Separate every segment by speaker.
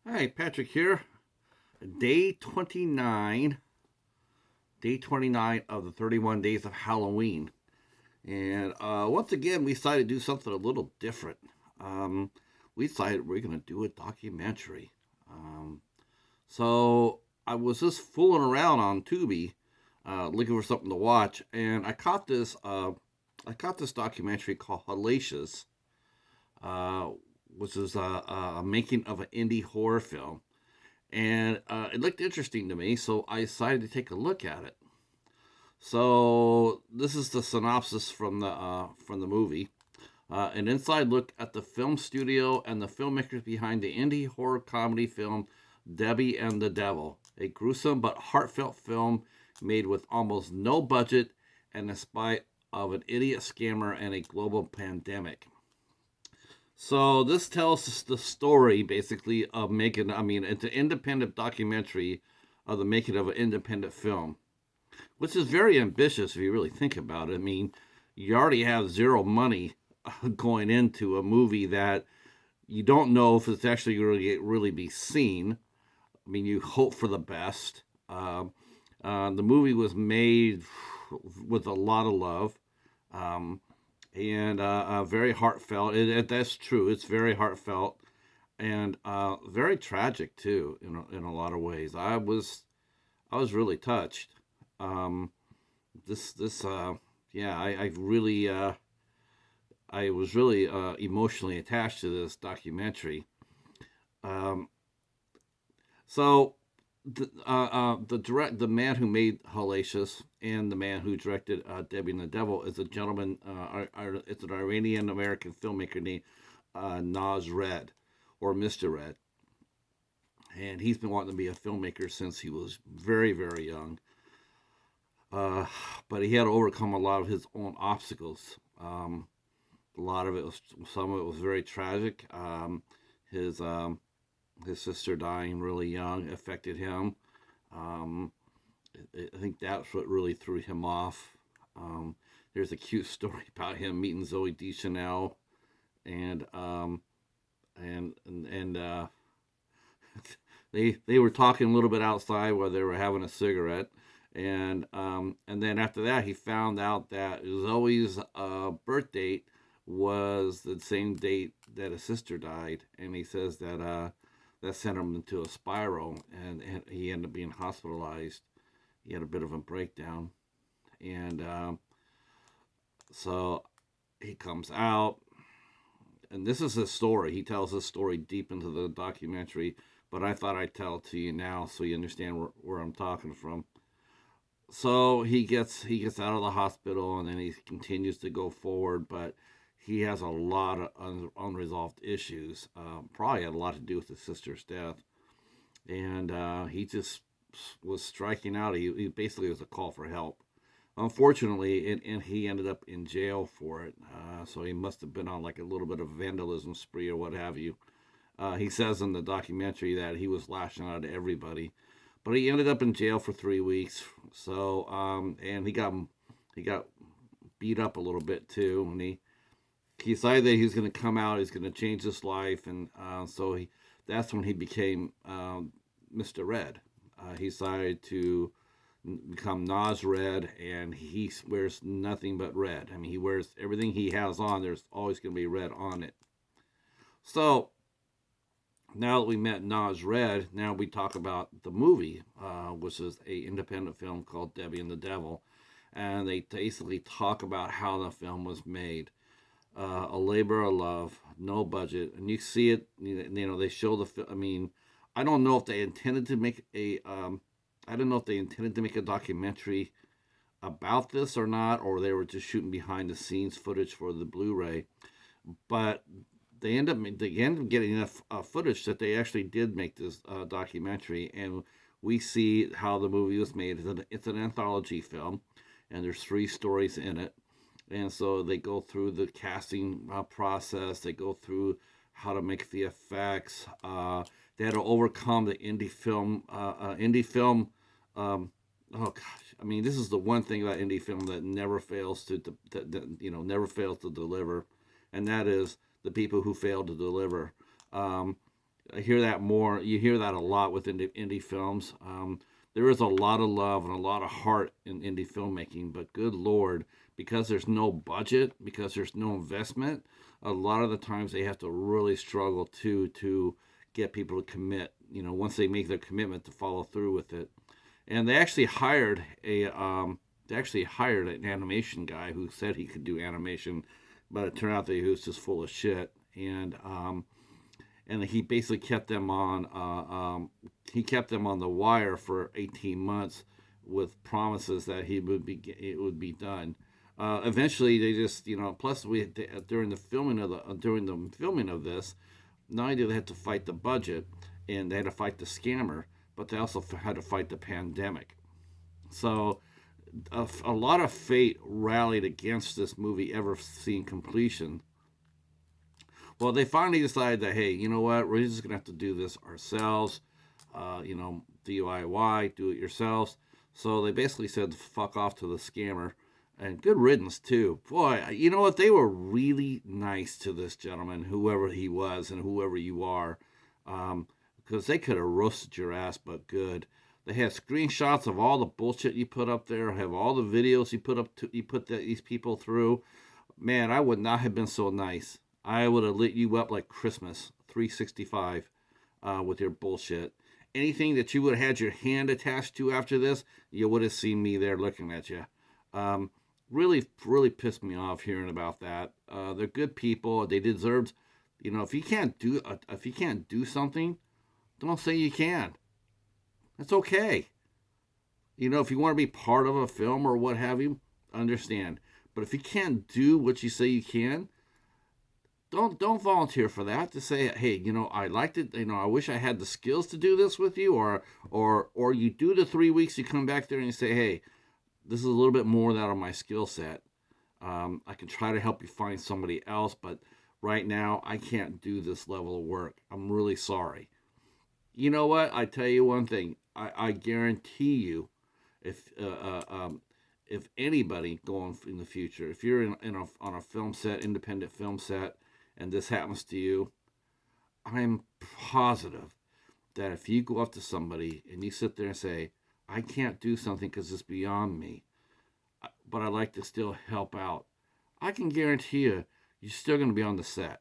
Speaker 1: Hi, Patrick here. Day 29, day 29 of the 31 days of Halloween. And once again, we decided to do something a little different. Um, we decided we're going to do a documentary. Um, so I was just fooling around on Tubi, looking for something to watch, and I caught this documentary called Hellacious, uh, which is a making of an indie horror film, and it looked interesting to me, so I decided to take a look at it. So this is the synopsis from the movie. An inside look at the film studio and the filmmakers behind the indie horror comedy film Debbie and the Devil, a gruesome but heartfelt film made with almost no budget and in spite of an idiot scammer and a global pandemic. So this tells us the story basically of making. I mean, it's an independent documentary of the making of an independent film, which is very ambitious if you really think about it. I mean, you already have zero money going into a movie that you don't know if it's actually going to really be seen. I mean, you hope for the best. The movie was made with a lot of love. Um, and very heartfelt. That's true. It's very heartfelt and very tragic too, in a lot of ways. I was really touched. Um, this yeah, I was really emotionally attached to this documentary. Um, so the man who made Hellacious and the man who directed Debbie and the Devil is a gentleman. It's an Iranian American filmmaker named Naz Red, or Mr. Red, and he's been wanting to be a filmmaker since he was very very young. Uh, but he had to overcome a lot of his own obstacles. A lot of it was Some of it was very tragic. His his sister dying really young affected him. Um, I think that's what really threw him off. Um, there's a cute story about him meeting Zoe Deschanel, and they were talking a little bit outside while they were having a cigarette, and then after that he found out that Zoe's birth date was the same date that his sister died, and he says that that sent him into a spiral, and he ended up being hospitalized. He had a bit of a breakdown, and so he comes out, and this is his story. He tells his story deep into the documentary, but I thought I'd tell it to you now so you understand where I'm talking from. So he gets out of the hospital, and then he continues to go forward, but he has a lot of unresolved issues. Probably had a lot to do with his sister's death, and he just was striking out. He basically was a call for help. Unfortunately, and he ended up in jail for it. So he must have been on like a little bit of vandalism spree or what have you. He says in the documentary that he was lashing out at everybody, but he ended up in jail for 3 weeks. So and he got beat up a little bit too, and he decided that he was going to come out. He's going to change his life, and so that's when he became Mr. Red. He decided to become Naz Red, and he wears nothing but red. I mean, he wears everything he has on. There's always going to be red on it. So now that we met Naz Red, now we talk about the movie, which is a independent film called Debbie and the Devil, and they basically talk about how the film was made. A labor of love, no budget, and you see it. They show the. I mean, I don't know if they intended to make a. I don't know if they intended to make a documentary about this or not, or they were just shooting behind the scenes footage for the Blu-ray. But they end up getting enough footage that they actually did make this documentary, and we see how the movie was made. It's an anthology film, and there's three stories in it, and so they go through the casting process. They go through how to make the effects. They had to overcome the indie film. Um, oh gosh, I mean, this is the one thing about indie film that never fails never fails to deliver, and that is the people who fail to deliver. Um, I hear that more. You hear that a lot with indie films. There is a lot of love and a lot of heart in indie filmmaking, but good Lord, because there's no budget, because there's no investment, a lot of the times they have to really struggle to get people to commit. Once they make their commitment, to follow through with it. And they actually hired an animation guy who said he could do animation, but it turned out that he was just full of shit. And he basically kept them on the wire for 18 months with promises that it would be done. Eventually, they just plus during the filming of this, not only did they have to fight the budget and they had to fight the scammer, but they also had to fight the pandemic. So a lot of fate rallied against this movie ever seeing completion. Well, they finally decided that, hey, you know what? We're just going to have to do this ourselves. DIY, do it yourselves. So they basically said, fuck off to the scammer. And good riddance, too. Boy, you know what? They were really nice to this gentleman, whoever he was and whoever you are. Because they could have roasted your ass, but good. They had screenshots of all the bullshit you put up there, have all the videos you put these people through. Man, I would not have been so nice. I would have lit you up like Christmas, 365, with your bullshit. Anything that you would have had your hand attached to after this, you would have seen me there looking at you. Really, really pissed me off hearing about that. They're good people. They deserved, if you can't do something, don't say you can. That's okay. If you want to be part of a film or what have you, understand. But if you can't do what you say you can, don't volunteer for that. To say, hey, I liked it. I wish I had the skills to do this with you, or you do the 3 weeks, you come back there and you say, hey, this is a little bit more out of my skill set. I can try to help you find somebody else, but right now I can't do this level of work. I'm really sorry. You know what? I tell you one thing. I guarantee you, if anybody going in the future, if you're on a film set, independent film set, and this happens to you, I'm positive that if you go up to somebody and you sit there and say, I can't do something because it's beyond me, but I'd like to still help out, I can guarantee you're still going to be on the set.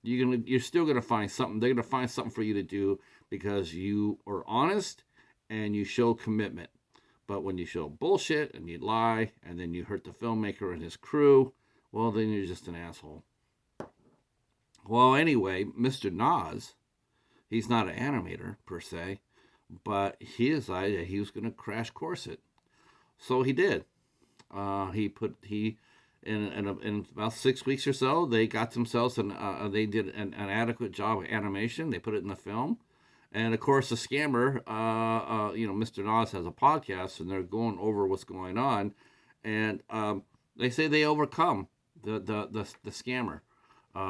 Speaker 1: You're still gonna find something. They're gonna find something for you to do because you are honest and you show commitment. But when you show bullshit and you lie and then you hurt the filmmaker and his crew, well, then you're just an asshole. Well, anyway, Mr. Naz, he's not an animator per se, but he decided that he was gonna crash course it. So he did. He in about 6 weeks or so, they got themselves they did an adequate job of animation. They put it in the film, and of course the scammer, Mr. Nas has a podcast, and they're going over what's going on, and they say they overcome the scammer.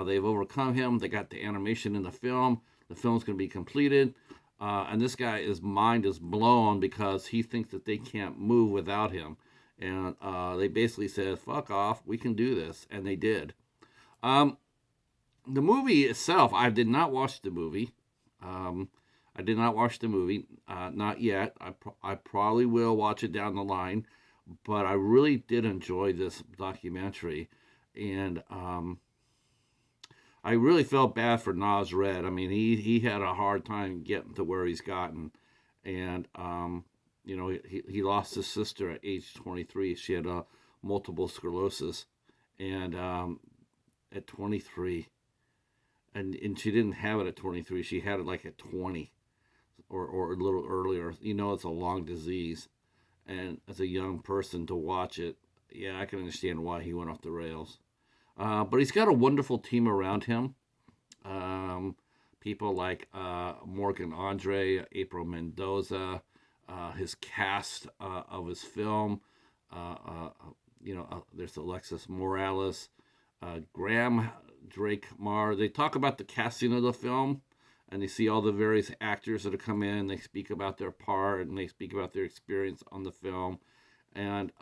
Speaker 1: They've overcome him. They got the animation in the film. The film's going to be completed, and this guy's mind is blown because he thinks that they can't move without him. And they basically said, fuck off, we can do this. And they did. The movie itself, I did not watch the movie. Not yet. I probably will watch it down the line. But I really did enjoy this documentary. And I really felt bad for Naz Red. I mean, he had a hard time getting to where he's gotten. And he lost his sister at age 23. She had multiple sclerosis, and at 23, and she didn't have it at 23. She had it like at 20, or a little earlier. It's a long disease, and as a young person to watch it, yeah, I can understand why he went off the rails. But he's got a wonderful team around him. People like Morgan Andre, April Mendoza. His cast of his film. There's Alexis Morales, Graham Drake Marr. They talk about the casting of the film, and they see all the various actors that have come in. They speak about their part, and they speak about their experience on the film. And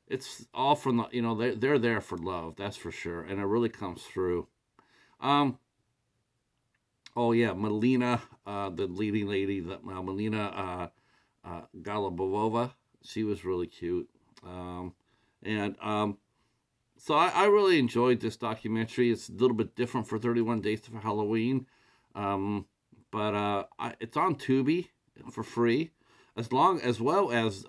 Speaker 1: it's all from they're there for love, that's for sure, and it really comes through. Oh yeah, Melina, the leading lady, Melina Galabova. She was really cute. And So I really enjoyed this documentary. It's a little bit different for 31 Days for Halloween, um, but it's on Tubi for free, as well as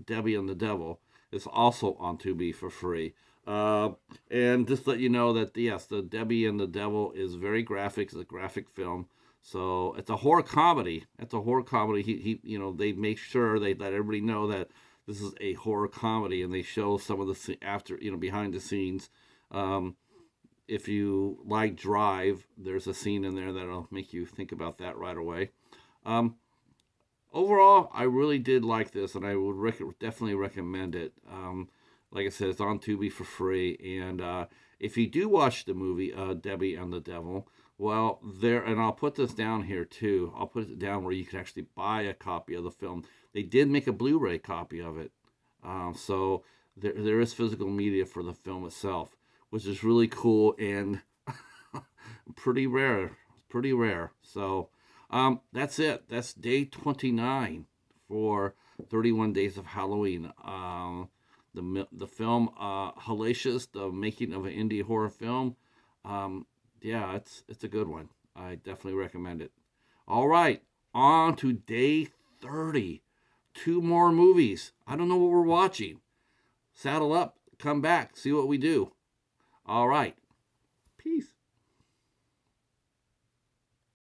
Speaker 1: Debbie and the Devil is also on Tubi for free. Uh, and just let you know that yes, the Debbie and the Devil is very graphic. It's a graphic film, so it's a horror comedy. It's a horror comedy. They make sure they let everybody know that this is a horror comedy, and they show some of the after behind the scenes. Um, if you like Drive, there's a scene in there that'll make you think about that right away. Um, Overall, I really did like this, and I would definitely recommend it. Like I said, it's on Tubi for free, and if you do watch the movie Debbie and the Devil, well, and I'll put this down here too. I'll put it down where you can actually buy a copy of the film. They did make a Blu-ray copy of it, so there is physical media for the film itself, which is really cool and pretty rare. Pretty rare. So that's it. That's day 29 for 31 Days of Halloween. The film Hellacious, the making of an indie horror film. Yeah, it's a good one. I definitely recommend it. All right, on to day 30. Two more movies. I don't know what we're watching. Saddle up, come back, see what we do. All right. Peace.